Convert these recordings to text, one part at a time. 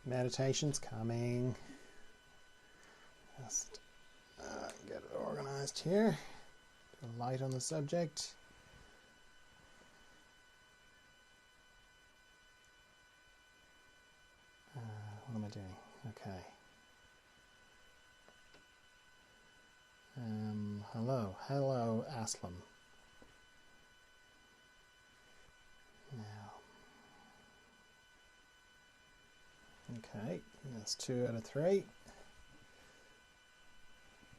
Meditation's coming. Just get it organized here. Put a light on the subject. What am I doing? Okay. Hello, Aslam. Now, okay, that's 2 out of 3.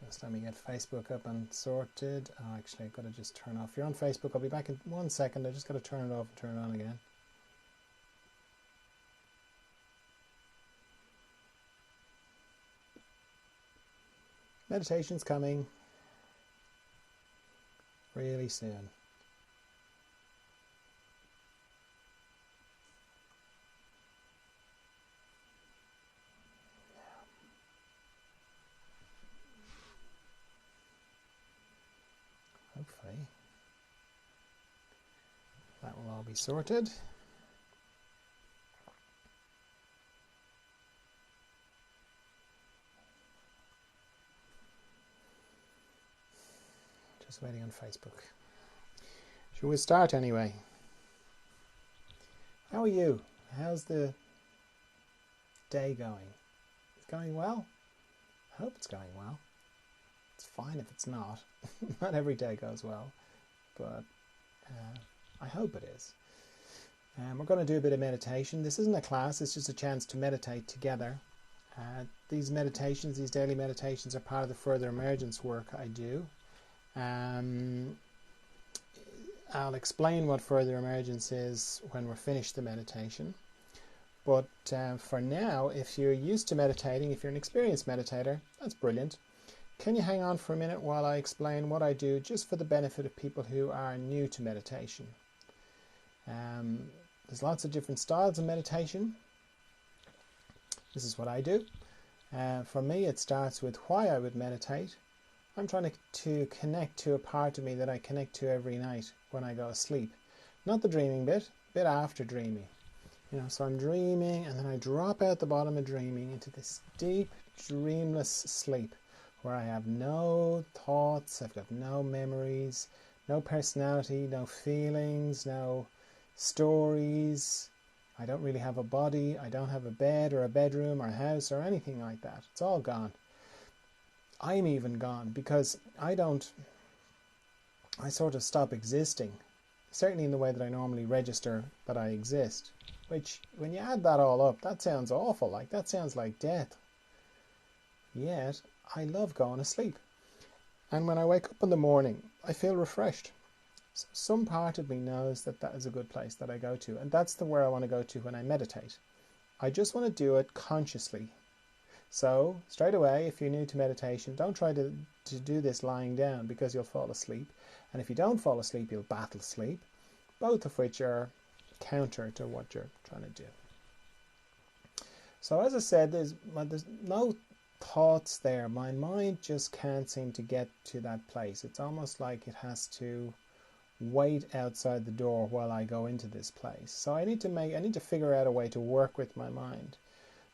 Just let me get Facebook up and sorted. Oh, actually, I've got to just turn off. If you're on Facebook, I'll be back in 1 second. I just got to turn it off and turn it on again. Meditation's coming really soon. Hopefully that will all be sorted. Just waiting on Facebook. Shall we start anyway? How are you? How's the day going? It's going well? I hope it's going well. It's fine if it's not. Not every day goes well, but I hope it is. We're going to do a bit of meditation. This isn't a class, it's just a chance to meditate together. These meditations, these daily meditations, are part of the further emergence work I do. I'll explain what further emergence is when we're finished the meditation. But for now, if you're used to meditating, if you're an experienced meditator, that's brilliant. Can you hang on for a minute while I explain what I do, just for the benefit of people who are new to meditation? There's lots of different styles of meditation. This is what I do. For me, it starts with why I would meditate. I'm trying to connect to a part of me that I connect to every night when I go to sleep. Not the dreaming bit, a bit after dreaming. So I'm dreaming and then I drop out the bottom of dreaming into this deep, dreamless sleep where I have no thoughts, I've got no memories, no personality, no feelings, no stories. I don't really have a body, I don't have a bed or a bedroom or a house or anything like that. It's all gone. I'm even gone because I sort of stop existing, certainly in the way that I normally register that I exist, which when you add that all up, that sounds awful, like that sounds like death. Yet I love going to sleep, and when I wake up in the morning I feel refreshed. So some part of me knows that that is a good place that I go to, and that's where I want to go to when I meditate. I just want to do it consciously. So, straight away, if you're new to meditation, don't try to do this lying down because you'll fall asleep. And if you don't fall asleep, you'll battle sleep, both of which are counter to what you're trying to do. So, as I said, there's no thoughts there. My mind just can't seem to get to that place. It's almost like it has to wait outside the door while I go into this place. So I need to figure out a way to work with my mind.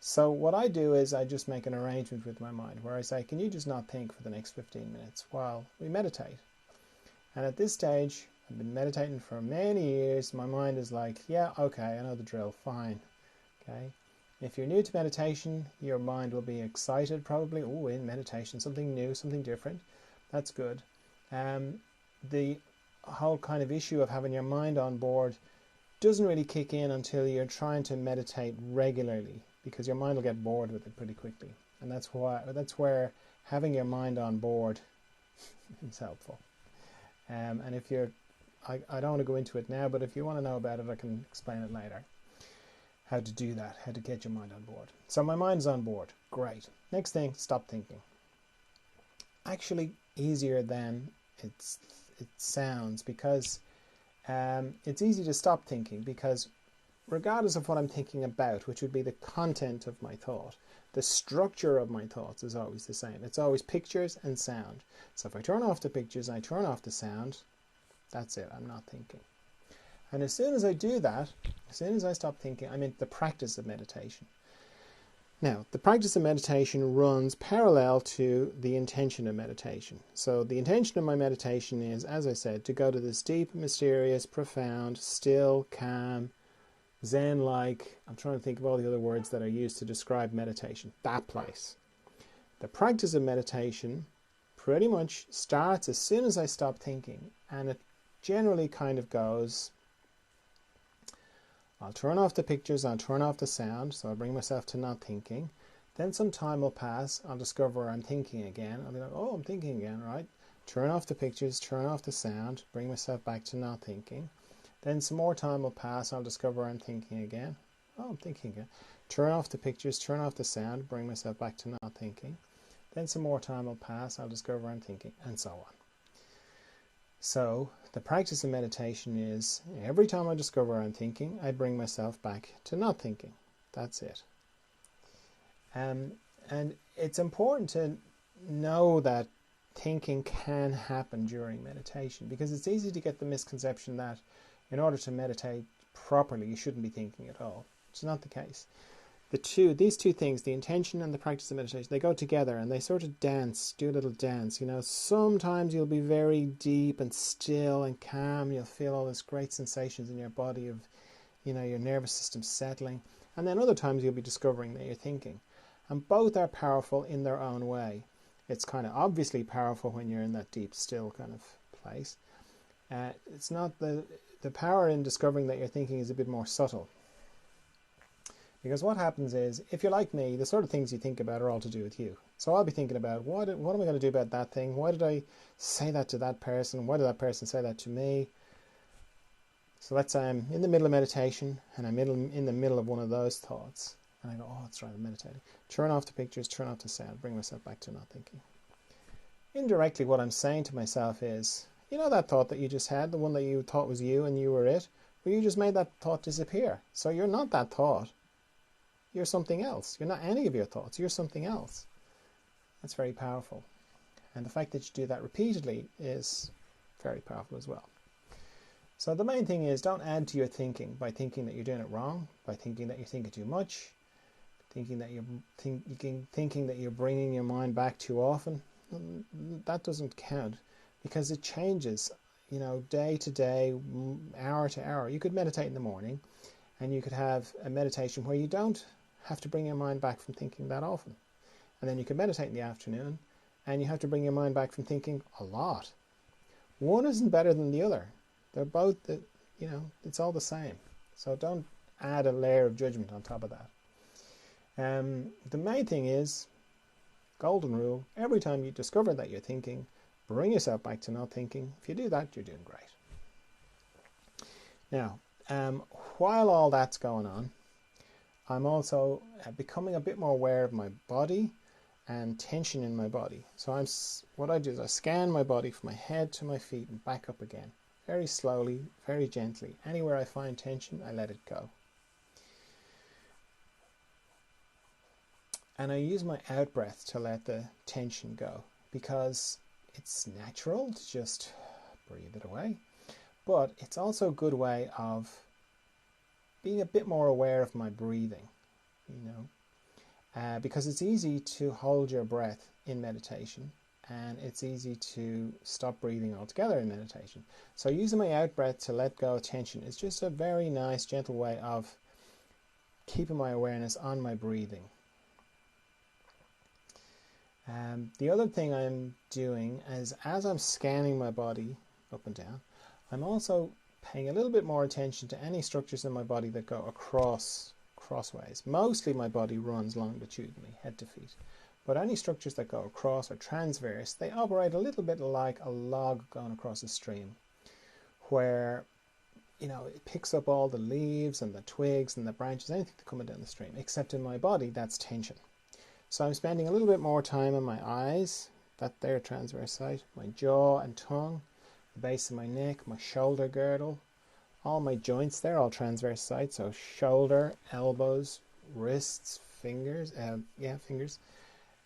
So what I do is I just make an arrangement with my mind where I say, can you just not think for the next 15 minutes while we meditate? And at this stage, I've been meditating for many years. My mind is like, yeah, okay, I know the drill, fine. Okay. If you're new to meditation, your mind will be excited probably. Oh, in meditation, something new, something different. That's good. The whole kind of issue of having your mind on board doesn't really kick in until you're trying to meditate regularly, because your mind will get bored with it pretty quickly, and that's where having your mind on board is helpful. And if you're, I don't want to go into it now, but if you want to know about it, I can explain it later. How to do that, how to get your mind on board. So my mind's on board, great. Next thing, stop thinking. Actually, easier than it sounds, because it's easy to stop thinking, because regardless of what I'm thinking about, which would be the content of my thought, the structure of my thoughts is always the same. It's always pictures and sound. So if I turn off the pictures and I turn off the sound, that's it, I'm not thinking. And as soon as I do that, as soon as I stop thinking, I'm in the practice of meditation. Now, the practice of meditation runs parallel to the intention of meditation. So the intention of my meditation is, as I said, to go to this deep, mysterious, profound, still, calm, Zen-like, I'm trying to think of all the other words that are used to describe meditation, that place. The practice of meditation pretty much starts as soon as I stop thinking, and it generally kind of goes, I'll turn off the pictures, I'll turn off the sound, so I'll bring myself to not thinking. Then some time will pass, I'll discover I'm thinking again. I'll be like, oh, I'm thinking again, right? Turn off the pictures, turn off the sound, bring myself back to not thinking. Then some more time will pass, I'll discover I'm thinking again. Oh, I'm thinking again. Turn off the pictures, turn off the sound, bring myself back to not thinking. Then some more time will pass, I'll discover I'm thinking, and so on. So the practice of meditation is every time I discover I'm thinking, I bring myself back to not thinking. That's it. And it's important to know that thinking can happen during meditation, because it's easy to get the misconception that in order to meditate properly, you shouldn't be thinking at all. It's not the case. These two things, the intention and the practice of meditation, they go together and they sort of dance, do a little dance. You know, sometimes you'll be very deep and still and calm. You'll feel all these great sensations in your body of, you know, your nervous system settling. And then other times you'll be discovering that you're thinking. And both are powerful in their own way. It's kind of obviously powerful when you're in that deep, still kind of place. It's not the power in discovering that you're thinking is a bit more subtle. Because what happens is, if you're like me, the sort of things you think about are all to do with you. So I'll be thinking about, what am I going to do about that thing? Why did I say that to that person? Why did that person say that to me? So let's say I'm in the middle of meditation, and I'm in the middle of one of those thoughts. And I go, oh, that's right, I'm meditating. Turn off the pictures, turn off the sound, bring myself back to not thinking. Indirectly, what I'm saying to myself is, you know that thought that you just had, the one that you thought was you and you were it? Well, you just made that thought disappear. So you're not that thought. You're something else. You're not any of your thoughts. You're something else. That's very powerful. And the fact that you do that repeatedly is very powerful as well. So the main thing is, don't add to your thinking by thinking that you're doing it wrong, by thinking that you're thinking too much, thinking that you're bringing your mind back too often. That doesn't count, because it changes, you know, day to day, hour to hour. You could meditate in the morning, and you could have a meditation where you don't have to bring your mind back from thinking that often. And then you can meditate in the afternoon, and you have to bring your mind back from thinking a lot. One isn't better than the other. They're both, you know, it's all the same. So don't add a layer of judgment on top of that. The main thing is, golden rule, every time you discover that you're thinking, bring yourself back to not thinking. If you do that, you're doing great. Now, while all that's going on, I'm also becoming a bit more aware of my body and tension in my body. So what I do is I scan my body from my head to my feet and back up again. Very slowly, very gently. Anywhere I find tension, I let it go. And I use my out-breath to let the tension go, because it's natural to just breathe it away. But it's also a good way of being a bit more aware of my breathing, you know, because it's easy to hold your breath in meditation, and it's easy to stop breathing altogether in meditation. So using my out breath to let go of tension is just a very nice, gentle way of keeping my awareness on my breathing. The other thing I'm doing is, as I'm scanning my body up and down, I'm also paying a little bit more attention to any structures in my body that go crossways. Mostly my body runs longitudinally, head to feet. But any structures that go across or transverse, they operate a little bit like a log going across a stream, where, you know, it picks up all the leaves and the twigs and the branches, anything that's coming down the stream. Except in my body, that's tension. So I'm spending a little bit more time on my eyes, that there transverse site, my jaw and tongue, the base of my neck, my shoulder girdle, all my joints, they're all transverse sites, so shoulder, elbows, wrists, fingers, fingers,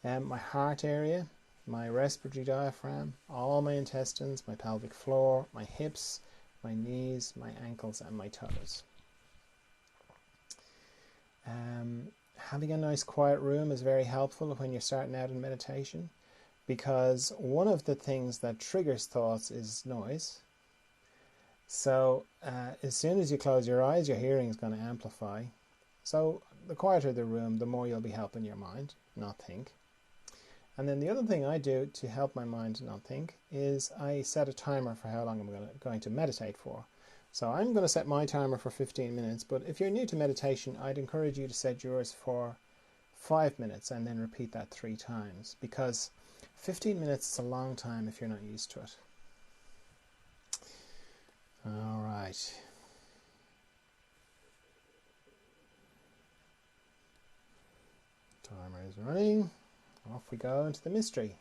my heart area, my respiratory diaphragm, all my intestines, my pelvic floor, my hips, my knees, my ankles, and my toes. having a nice quiet room is very helpful when you're starting out in meditation, because one of the things that triggers thoughts is noise. So as soon as you close your eyes, your hearing is going to amplify. So the quieter the room, the more you'll be helping your mind not think. And then the other thing I do to help my mind not think is I set a timer for how long I'm going to meditate for. So I'm going to set my timer for 15 minutes, but if you're new to meditation, I'd encourage you to set yours for 5 minutes and then repeat that 3 times, because 15 minutes is a long time if you're not used to it. All right. Timer is running. Off we go into the mystery.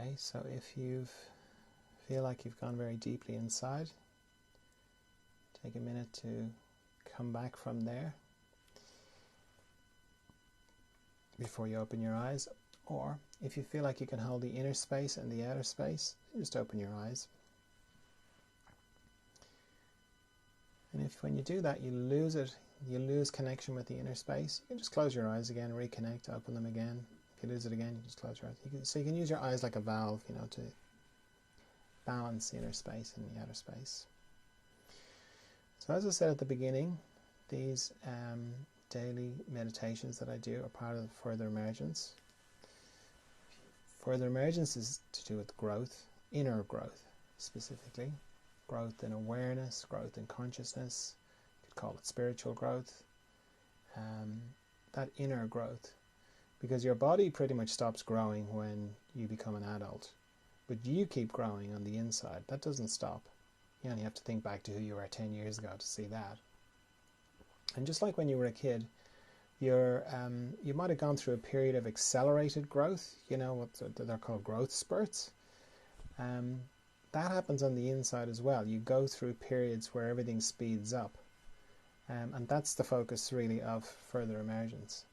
Okay, so if you feel like you've gone very deeply inside, take a minute to come back from there before you open your eyes. Or if you feel like you can hold the inner space and the outer space, just open your eyes. And if when you do that you lose it, you lose connection with the inner space, you can just close your eyes again, reconnect, open them again. If you lose it again, you just close your eyes. So you can use your eyes like a valve, to balance the inner space and the outer space. So as I said at the beginning, these daily meditations that I do are part of Further Emergence. Further Emergence is to do with growth, inner growth specifically. Growth in awareness, growth in consciousness. You could call it spiritual growth. That inner growth. Because your body pretty much stops growing when you become an adult. But you keep growing on the inside. That doesn't stop. You only have to think back to who you were 10 years ago to see that. And just like when you were a kid, you might have gone through a period of accelerated growth, what they're called growth spurts. That happens on the inside as well. You go through periods where everything speeds up. And that's the focus really of Further Emergence.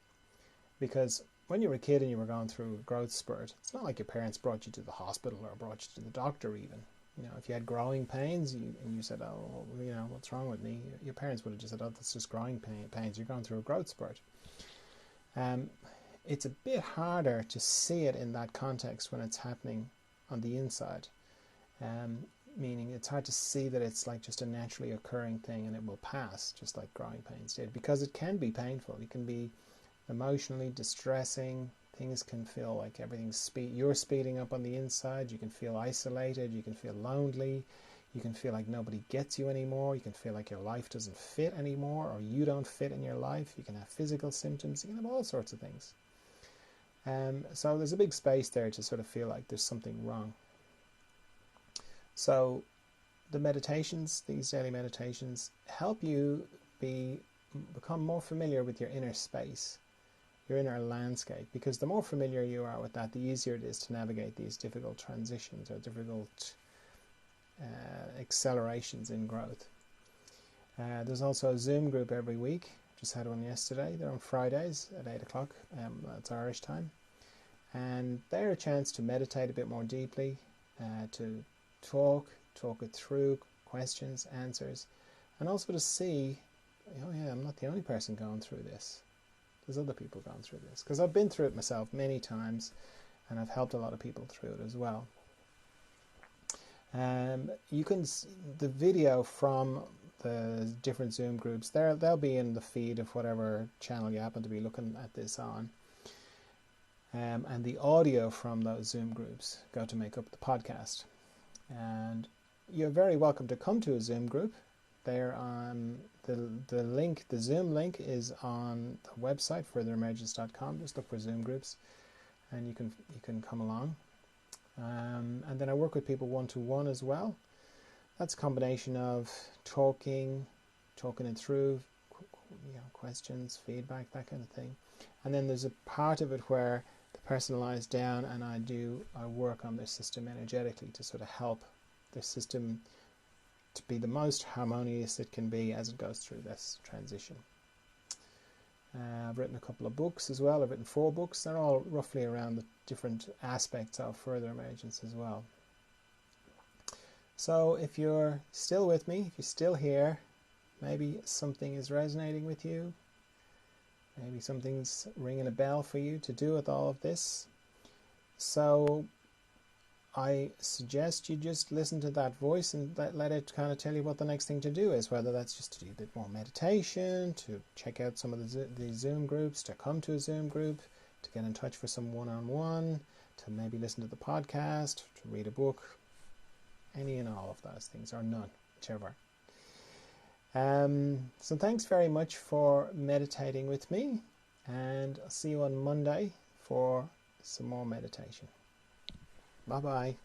Because when you were a kid and you were going through a growth spurt, it's not like your parents brought you to the hospital or brought you to the doctor even. If you had growing pains and you said, oh, what's wrong with me? Your parents would have just said, oh, that's just growing pains. You're going through a growth spurt. It's a bit harder to see it in that context when it's happening on the inside. Meaning it's hard to see that it's like just a naturally occurring thing and it will pass, just like growing pains did. Because it can be painful. It can be emotionally distressing. Things can feel like everything's you're speeding up on the inside. You can feel isolated. You can feel lonely. You can feel like nobody gets you anymore. You can feel like your life doesn't fit anymore, or you don't fit in your life. You can have physical symptoms. You can have all sorts of things. So there's a big space there to sort of feel like there's something wrong. So the meditations, these daily meditations, help you become more familiar with your inner space, your inner landscape, because the more familiar you are with that, the easier it is to navigate these difficult transitions or difficult accelerations in growth. There's also a Zoom group every week. Just had one yesterday. They're on Fridays at 8 o'clock. That's Irish time. And they're a chance to meditate a bit more deeply, to talk it through, questions, answers, and also to see, I'm not the only person going through this. There's other people going through this. Because I've been through it myself many times, and I've helped a lot of people through it as well. You can the video from the different Zoom groups, they'll be in the feed of whatever channel you happen to be looking at this on. And the audio from those Zoom groups go to make up the podcast. And you're very welcome to come to a Zoom group. They're on the link. The Zoom link is on the website furtheremergence.com. Just look for Zoom groups, and you can come along. And then I work with people one-to-one as well. That's a combination of talking it through, questions, feedback, that kind of thing. And then there's a part of it where the person lies down and I work on their system energetically to sort of help their system to be the most harmonious it can be as it goes through this transition. I've written a couple of books as well. I've written 4 books. They're all roughly around the different aspects of Further Emergence as well. So if you're still with me, if you're still here, maybe something is resonating with you. Maybe something's ringing a bell for you to do with all of this. So I suggest you just listen to that voice and let it kind of tell you what the next thing to do is, whether that's just to do a bit more meditation, to check out some of the Zoom groups, to come to a Zoom group, to get in touch for some one-on-one, to maybe listen to the podcast, to read a book, any and all of those things, or none, whichever. So thanks very much for meditating with me, and I'll see you on Monday for some more meditation. Bye-bye.